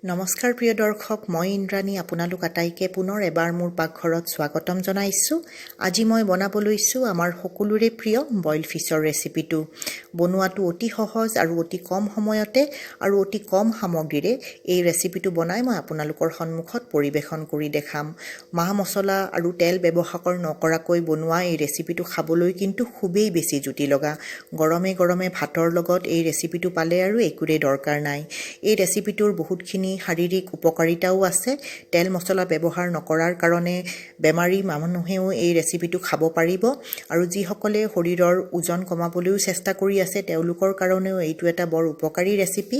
নমস্কাৰ প্ৰিয় দৰ্শক, মই ইন্দ্ৰাণী আপোনালোক আটাইকে পুনৰ এবাৰ মোৰ পাকঘৰত স্বাগতম জনাইছোঁ। আজি মই বনাব লৈছোঁ আমাৰ সকলোৰে প্ৰিয় বইল ফিছৰ ৰেচিপিটো। বনোৱাটো অতি সহজ আৰু অতি কম সময়তে আৰু অতি কম সামগ্ৰীৰে এই ৰেচিপিটো বনাই মই আপোনালোকৰ সন্মুখত পৰিৱেশন কৰি দেখাম। মা মছলা আৰু তেল ব্যৱহাৰ নকৰাকৈ বনোৱা এই ৰেচিপিটো খাবলৈ কিন্তু খুবেই বেছি জুতি লগা। গৰমে গৰমে ভাতৰ লগত এই ৰেচিপিটো পালে আৰু একোৰে দৰকাৰ নাই। এই ৰেচিপিটোৰ বহুতখিনি শাৰীৰিক উপকাৰিতাও আছে। তেল মছলা ব্যৱহাৰ নকৰাৰ কাৰণে বেমাৰী মানুহেও এই ৰেচিপিটো খাব পাৰিব আৰু যিসকলে শৰীৰৰ ওজন কমাবলৈও চেষ্টা কৰি আছে তেওঁলোকৰ কাৰণেও এইটো এটা বৰ উপকাৰী ৰেচিপি।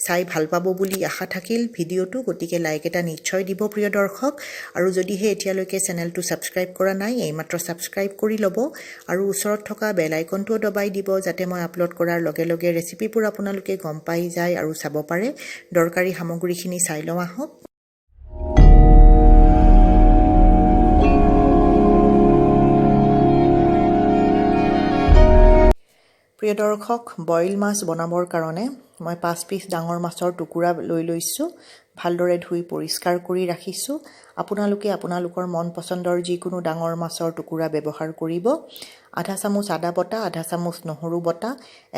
চাই ভাল পাব বুলি আশা থাকিল ভিডিঅ'টো, গতিকে লাইক এটা নিশ্চয় দিব প্ৰিয় দৰ্শক। আৰু যদিহে এতিয়ালৈকে চেনেলটো ছাবস্ক্ৰাইব কৰা নাই এইমাত্ৰ ছাবস্ক্ৰাইব কৰি ল'ব আৰু ওচৰত থকা বেল আইকনটোও দবাই দিব যাতে মই আপলোড কৰাৰ লগে লগে ৰেচিপিবোৰ আপোনালোকে গম পাই যায় আৰু চাব পাৰে। দৰকাৰী সামগ্ৰীখিনি চাই লওঁ আহক। প্ৰিয় দৰ্শক, বইল মাছ বনাবৰ কাৰণে মই 5 পিচ ডাঙৰ মাছৰ টুকুৰা লৈ লৈছোঁ। ভালদৰে ধুই পৰিষ্কাৰ কৰি ৰাখিছোঁ। আপোনালোকে আপোনালোকৰ মন পচন্দৰ যিকোনো ডাঙৰ মাছৰ টুকুৰা ব্যৱহাৰ কৰিব। আধা চামুচ আদা বটা, আধা চামুচ নহৰু বটা,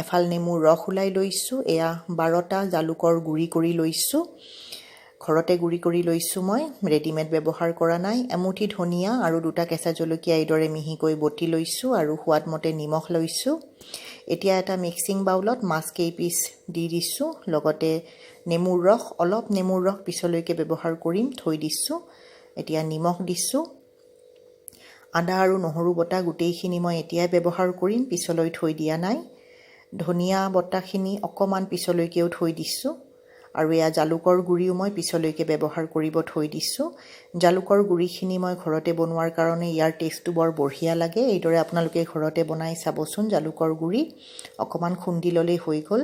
এফাল নেমুৰ ৰস ওলাই লৈছোঁ। এয়া 12টা জালুকৰ গুড়ি কৰি লৈছোঁ। ঘৰতে গুড়ি কৰি লৈছোঁ, মই ৰেডিমেড ব্যৱহাৰ কৰা নাই। এমুঠি ধনিয়া আৰু 2টা কেঁচা জলকীয়া এইদৰে মিহিকৈ বটি লৈছোঁ আৰু সোৱাদমতে নিমখ লৈছোঁ। এতিয়া এটা মিক্সিং বাউলত মাছ কেইপিচ দি দিছোঁ, লগতে নেমুৰ ৰস, অলপ নেমুৰ ৰস পিছলৈকে ব্যৱহাৰ কৰিম, থৈ দিছোঁ। এতিয়া নিমখ দিছোঁ। আদা আৰু নহৰু বটা গোটেইখিনি মই এতিয়াই ব্যৱহাৰ কৰিম, পিছলৈ থৈ দিয়া নাই। ধনিয়া বটাখিনি অকণমান পিছলৈকেও থৈ দিছোঁ আৰু এয়া জালুকৰ গুড়িও মই পিছলৈকে ব্যৱহাৰ কৰিব থৈ দিছোঁ। জালুকৰ গুড়িখিনি মই ঘৰতে বনোৱাৰ কাৰণে ইয়াৰ টেষ্টটো বৰ বঢ়িয়া লাগে। এইদৰে আপোনালোকে ঘৰতে বনাই চাবচোন। জালুকৰ গুড়ি অকণমান খুন্দি ল'লেই হৈ গ'ল।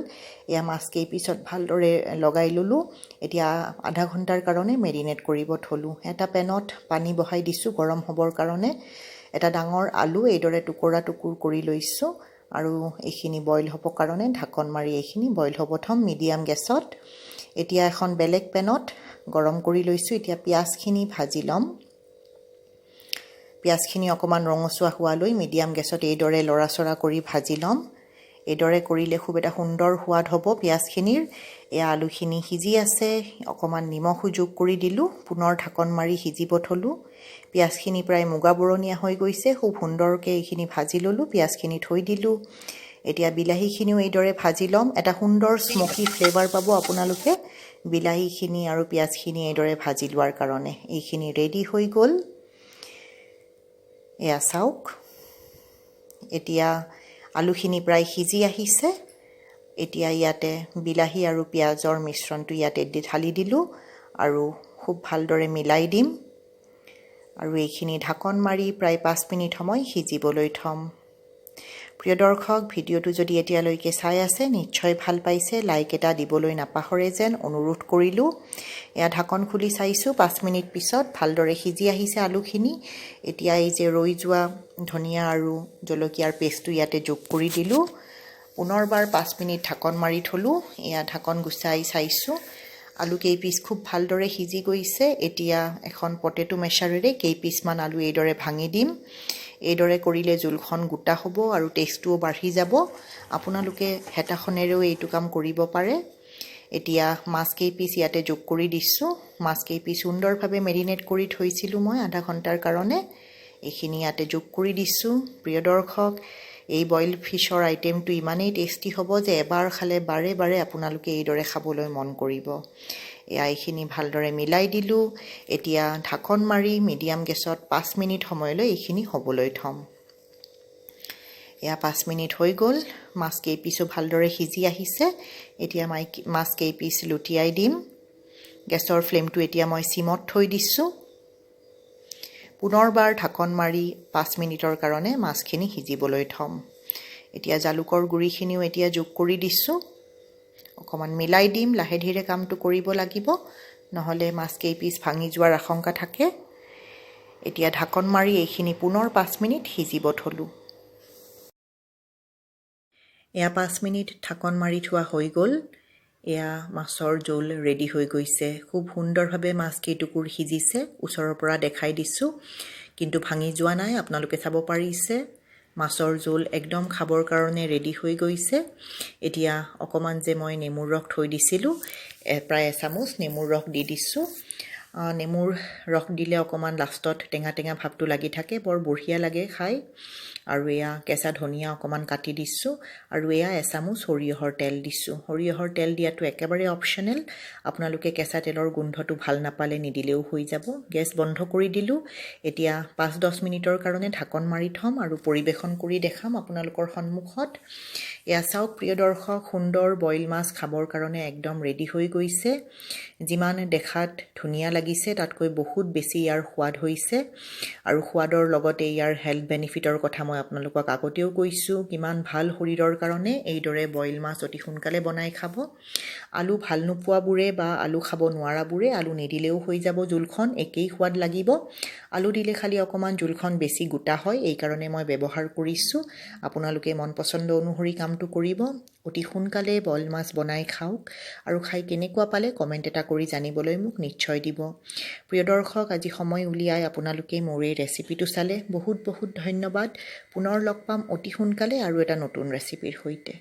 এয়া মাছ কেইপিছত ভালদৰে লগাই ল'লোঁ। এতিয়া আধা ঘণ্টাৰ কাৰণে মেৰিনেট কৰিব থ'লোঁ। এটা পেনত পানী বহাই দিছোঁ গৰম হ'বৰ কাৰণে। এটা ডাঙৰ আলু এইদৰে টুকুৰা টুকুৰ কৰি লৈছোঁ আৰু এইখিনি বইল হ'বৰ কাৰণে ঢাকন মাৰি এইখিনি বইল হ'ব থ'ম মিডিয়াম গেছত। এতিয়া এখন বেলেগ পেনত গৰম কৰি লৈছোঁ। এতিয়া পিঁয়াজখিনি ভাজি ল'ম। পিঁয়াজখিনি অকণমান ৰঙচুৱা হোৱালৈ মিডিয়াম গেছত এইদৰে লৰাচৰা কৰি ভাজি ল'ম। এইদৰে কৰিলে খুব এটা সুন্দৰ সোৱাদ হ'ব পিঁয়াজখিনিৰ। এয়া আলুখিনি সিজি আছে, অকণমান নিমখো যোগ কৰি দিলোঁ, পুনৰ ঢাকন মাৰি সিজিব থ'লোঁ। পিঁয়াজখিনি প্ৰায় মুগা বৰণীয়া হৈ গৈছে, খুব সুন্দৰকৈ এইখিনি ভাজি ল'লোঁ। পিঁয়াজখিনি থৈ দিলোঁ। এতিয়া বিলাহীখিনিও এইদৰে ভাজি ল'ম। এটা সুন্দৰ স্মকি ফ্লেভাৰ পাব আপোনালোকে বিলাহীখিনি আৰু পিঁয়াজখিনি এইদৰে ভাজি লোৱাৰ কাৰণে। এইখিনি ৰেডি হৈ গ'ল। এয়া চাওক, এতিয়া আলুখিনি প্ৰায় সিজি আহিছে। এতিয়া ইয়াতে বিলাহী আৰু পিঁয়াজৰ মিশ্ৰণটো ইয়াতে ঢালি দিলোঁ আৰু খুব ভালদৰে মিলাই দিম আৰু এইখিনি ঢাকন মাৰি প্ৰায় 5 মিনিট সময় সিজিবলৈ থ'ম। প্ৰিয় দৰ্শক, ভিডিঅ'টো যদি এতিয়ালৈকে চাই আছে নিশ্চয় ভাল পাইছে। লাইক এটা দিবলৈ নাপাহৰে যেন অনুৰোধ কৰিলোঁ। এয়া ঢাকন খুলি চাইছোঁ 5 মিনিট পিছত ভালদৰে সিজি আহিছে আলুখিনি। এতিয়া এই যে ৰৈ যোৱা ধনিয়া আৰু জলকীয়াৰ পেষ্টটো ইয়াতে যোগ কৰি দিলোঁ। পুনৰবাৰ 5 মিনিট ঢাকন মাৰি থ'লোঁ। এয়া ঢাকন গুচাই চাইছোঁ, আলু কেইপিচ খুব ভালদৰে সিজি গৈছে। এতিয়া এখন পটেটো মেচাৰেৰে কেইপিচমান আলু এইদৰে ভাঙি দিম। এইদৰে কৰিলে জোলখন গোটা হ'ব আৰু টেষ্টটোও বাঢ়ি যাব। আপোনালোকে হেতাখনেৰেও এইটো কাম কৰিব পাৰে। এতিয়া মাছ কেইপিচ ইয়াতে যোগ কৰি দিছোঁ। মাছ কেইপিচ সুন্দৰভাৱে মেৰিনেট কৰি থৈছিলোঁ মই আধা ঘণ্টাৰ কাৰণে। এইখিনি ইয়াতে যোগ কৰি দিছোঁ। প্ৰিয় দৰ্শক, এই বইল ফিছৰ আইটেমটো ইমানেই টেষ্টি হ'ব যে এবাৰ খালে বাৰে বাৰে আপোনালোকে এইদৰে খাবলৈ মন কৰিব। এয়া এইখিনি ভালদৰে মিলাই দিলোঁ। এতিয়া ঢাকন মাৰি মিডিয়াম গেছত 5 মিনিট সময়লৈ এইখিনি হ'বলৈ থ'ম। এয়া 5 মিনিট হৈ গ'ল। মাছ কেইপিচো ভালদৰে সিজি আহিছে। এতিয়া মাছ কেইপিচ লুটিয়াই দিম। গেছৰ ফ্লেমটো এতিয়া মই চিমত থৈ দিছোঁ। পুনৰবাৰ ঢাকন মাৰি 5 মিনিটৰ কাৰণে মাছখিনি সিজিবলৈ থ'ম। এতিয়া জালুকৰ গুড়িখিনিও এতিয়া যোগ কৰি দিছোঁ। অকণমান মিলাই দিম। লাহে ধীৰে কামটো কৰিব লাগিব, নহ'লে মাছ কেইপিচ ভাঙি যোৱাৰ আশংকা থাকে। এতিয়া ঢাকন মাৰি এইখিনি পুনৰ 5 মিনিট সিজিব থ'লোঁ। এয়া 5 মিনিট ঢাকন মাৰি থোৱা হৈ গ'ল। এয়া মাছৰ জোল ৰেডি হৈ গৈছে। খুব সুন্দৰভাৱে মাছ কেইটুকুৰ সিজিছে। ওচৰৰ পৰা দেখাই দিছোঁ, কিন্তু ভাঙি যোৱা নাই। আপোনালোকে চাব পাৰিছে মাছৰ জোল একদম খাবৰ কাৰণে ৰেডি হৈ গৈছে। এতিয়া অকণমান যে মই নেমুৰ ৰস থৈ দিছিলোঁ, প্ৰায় এচামুচ নেমুৰ ৰস দি দিছোঁ। নেমুৰ ৰস দিলে অকণমান লাষ্টত টেঙা টেঙা ভাৱটো লাগি থাকে, বৰ বঢ়িয়া লাগে খাই। আৰু এয়া কেঁচা ধনিয়া অকণমান কাটি দিছোঁ, আৰু এয়া এচামুচ সৰিয়হৰ তেল দিছোঁ। সৰিয়হৰ তেল দিয়াটো একেবাৰে অপশ্যনেল। আপোনালোকে কেঁচা তেলৰ গোন্ধটো ভাল নাপালে নিদিলেও হৈ যাব। গেছ বন্ধ কৰি দিলোঁ। এতিয়া 5-10 মিনিটৰ কাৰণে ঢাকন মাৰি থ'ম আৰু পৰিৱেশন কৰি দেখাম আপোনালোকৰ সন্মুখত। এয়া চাওক প্ৰিয় দৰ্শক, সুন্দৰ বইল মাছ খাবৰ কাৰণে একদম ৰেডি হৈ গৈছে। যিমান দেখাত ধুনীয়া লাগিছে তাতকৈ বহুত বেছি ইয়াৰ সোৱাদ হৈছে। আৰু সোৱাদৰ লগতে ইয়াৰ হেল্থ বেনিফিটৰ কথা মই আপোনালোকক আগতেও কৈছোঁ, কিমান ভাল শৰীৰৰ কাৰণে। এইদৰে বইল মাছ অতি সোনকালে বনাই খাব। আলু ভাল নোপোৱাবোৰে বা আলু খাব নোৱাৰাবোৰে আলু নিদিলেও হৈ যাব, জোলখন একেই সোৱাদ লাগিব। আলু দিলে খালি অকণমান জোলখন বেছি গোটা হয়, এইকাৰণে মই ব্যৱহাৰ কৰিছোঁ। আপোনালোকে মন পচন্দ অনুসৰি কামটো কৰিব। অতি সোনকালে বইল মাছ বনাই খাওক, আৰু খাই কেনেকুৱা পালে কমেণ্ট এটা কৰি জানিবলৈ মোক নিশ্চয় দিব। প্ৰিয় দৰ্শক, আজি সময় উলিয়াই আপোনালোকে মোৰ এই ৰেচিপিটো চালে বহুত বহুত ধন্যবাদ। পুনৰ লগ পাম অতি সোনকালে আৰু এটা নতুন ৰেচিপিৰ সৈতে।